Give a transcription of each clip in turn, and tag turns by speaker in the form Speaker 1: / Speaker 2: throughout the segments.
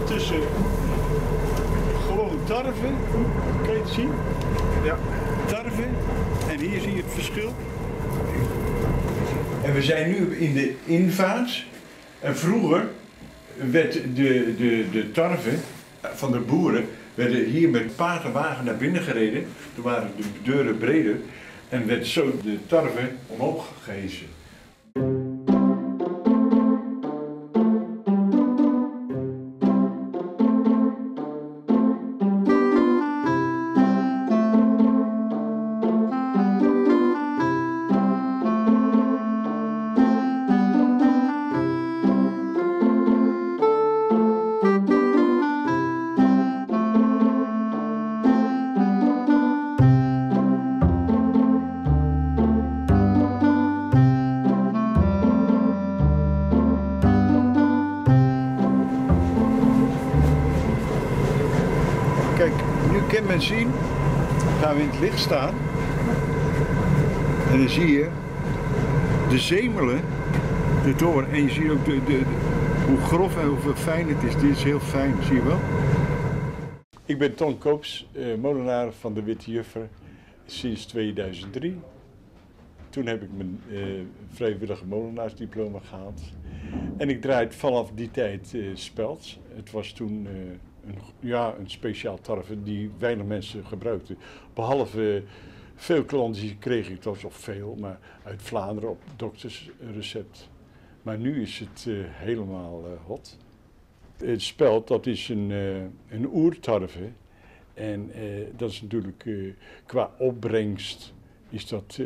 Speaker 1: tussen gewoon tarwe, kan je het zien? Ja, tarwe. En hier zie je het verschil. En we zijn nu in de invaart. En vroeger werd de tarwe van de boeren werden hier met paard en wagen naar binnen gereden. Toen waren de deuren breder en werd zo de tarwe omhoog gehesen. Kijk, nu kan men zien, gaan we in het licht staan en dan zie je de zemelen, de toren, en je ziet ook hoe grof en hoe fijn het is. Dit is heel fijn, zie je wel? Ik ben Ton Koops, molenaar van de Witte Juffer sinds 2003. Toen heb ik mijn vrijwillige molenaarsdiploma gehaald. En ik draai vanaf die tijd speld. Het was toen een speciaal tarwe die weinig mensen gebruikten. Behalve veel klanten die kreeg ik toch, of veel, maar uit Vlaanderen op doktersrecept. Maar nu is het helemaal hot. Het speld, dat is een oertarwe. En dat is natuurlijk qua opbrengst is dat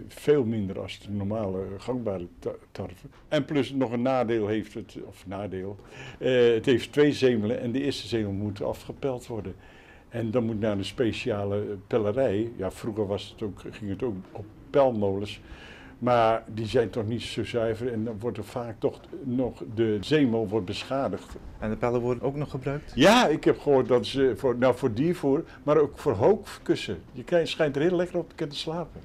Speaker 1: veel minder als de normale gangbare tarwe. En plus nog een nadeel heeft het, of nadeel, het heeft 2 zemelen en de eerste zemel moet afgepeld worden. En dan moet naar een speciale pellerij. Ja, vroeger ging het ook op pelmolens, maar die zijn toch niet zo zuiver en dan wordt er vaak toch nog, de zemel wordt beschadigd.
Speaker 2: En de pellen worden ook nog gebruikt?
Speaker 1: Ja, ik heb gehoord dat ze voor diervoer, maar ook voor hoofdkussen. Je schijnt er heel lekker op te kunnen slapen.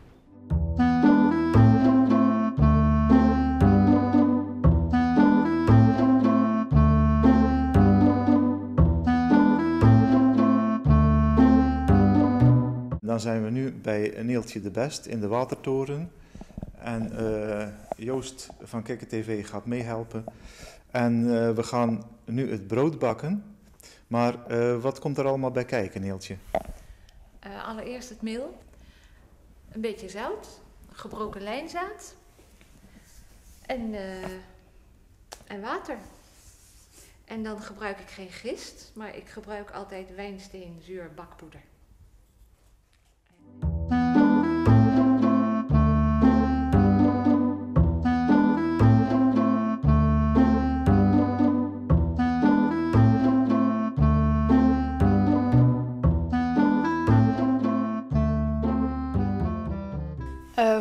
Speaker 2: Dan zijn we nu bij Neeltje de Best in de Watertoren. En Joost van Kikker TV gaat meehelpen. En we gaan nu het brood bakken. Maar wat komt er allemaal bij kijken, Neeltje?
Speaker 3: Allereerst het meel, een beetje zout, gebroken lijnzaad en water. En dan gebruik ik geen gist, maar ik gebruik altijd wijnsteenzuur bakpoeder.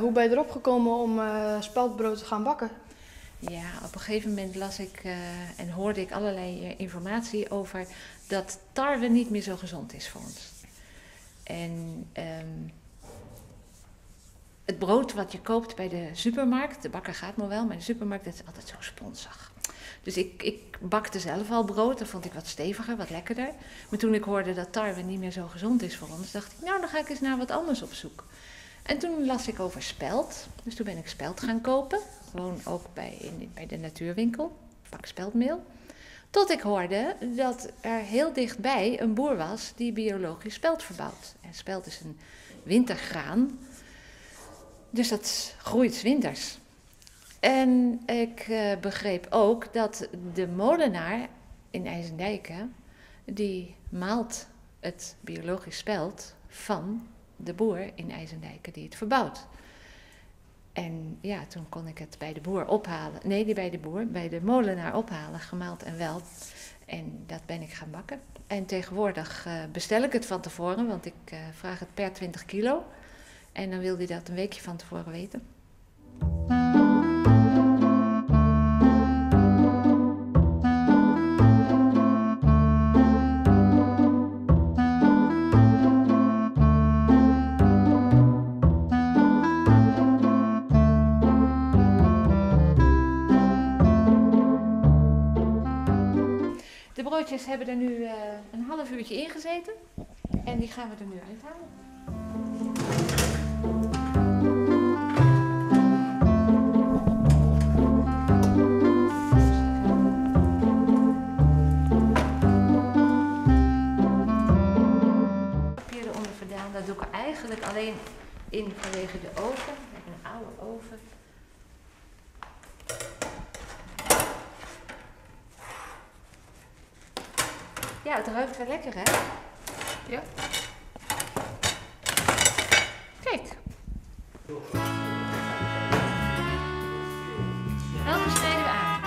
Speaker 4: Hoe ben je erop gekomen om speldbrood te gaan bakken?
Speaker 3: Ja, op een gegeven moment las ik en hoorde ik allerlei informatie over dat tarwe niet meer zo gezond is voor ons. En het brood wat je koopt bij de supermarkt, de bakker gaat nog wel, maar de supermarkt dat is altijd zo sponsig. Dus ik bakte zelf al brood, dat vond ik wat steviger, wat lekkerder. Maar toen ik hoorde dat tarwe niet meer zo gezond is voor ons, dacht ik, nou dan ga ik eens naar wat anders op zoek. En toen las ik over speld, dus toen ben ik speld gaan kopen. Gewoon ook bij de natuurwinkel, pak speldmeel. Tot ik hoorde dat er heel dichtbij een boer was die biologisch speld verbouwt. En speld is een wintergraan, dus dat groeit 's winters. En ik begreep ook dat de molenaar in IJsendijke, die maalt het biologisch speld van de boer in IJsendijke die het verbouwt. En ja, toen kon ik het bij de boer ophalen. Nee, niet bij de boer, bij de molenaar ophalen, gemaald en wel. En dat ben ik gaan bakken. En tegenwoordig bestel ik het van tevoren, want ik vraag het per 20 kilo. En dan wil hij dat een weekje van tevoren weten. broodjes hebben er nu een half uurtje in gezeten. En die gaan we er nu uithalen. Papier eronder verdaan, dat doe ik eigenlijk alleen in vanwege de oven. Ik heb een oude oven. Ja, het ruikt wel lekker, hè? Ja. Kijk. Welke snijden we aan?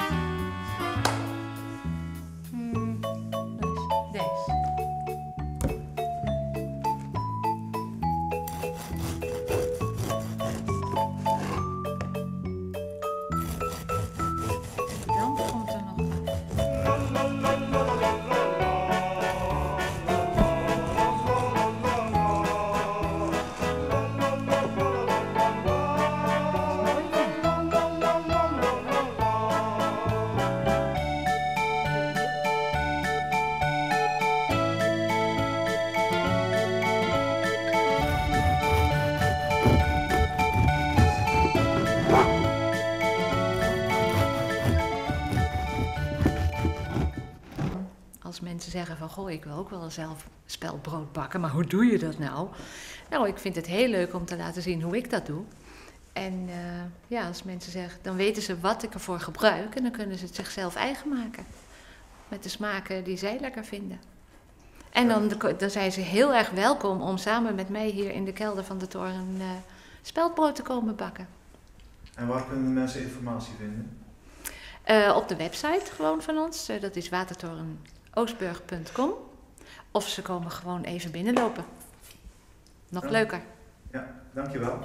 Speaker 3: Deze. Dan komt er nog als mensen zeggen van, goh, ik wil ook wel zelf speldbrood bakken, maar hoe doe je dat nou? Nou, ik vind het heel leuk om te laten zien hoe ik dat doe. En ja, als mensen zeggen, dan weten ze wat ik ervoor gebruik en dan kunnen ze het zichzelf eigen maken. Met de smaken die zij lekker vinden. En dan zijn ze heel erg welkom om samen met mij hier in de kelder van de toren speldbrood te komen bakken.
Speaker 2: En waar kunnen mensen informatie vinden?
Speaker 3: Op de website gewoon van ons, dat is watertorenoostburg.com. Of ze komen gewoon even binnenlopen. Nog leuker.
Speaker 2: Ja, dankjewel.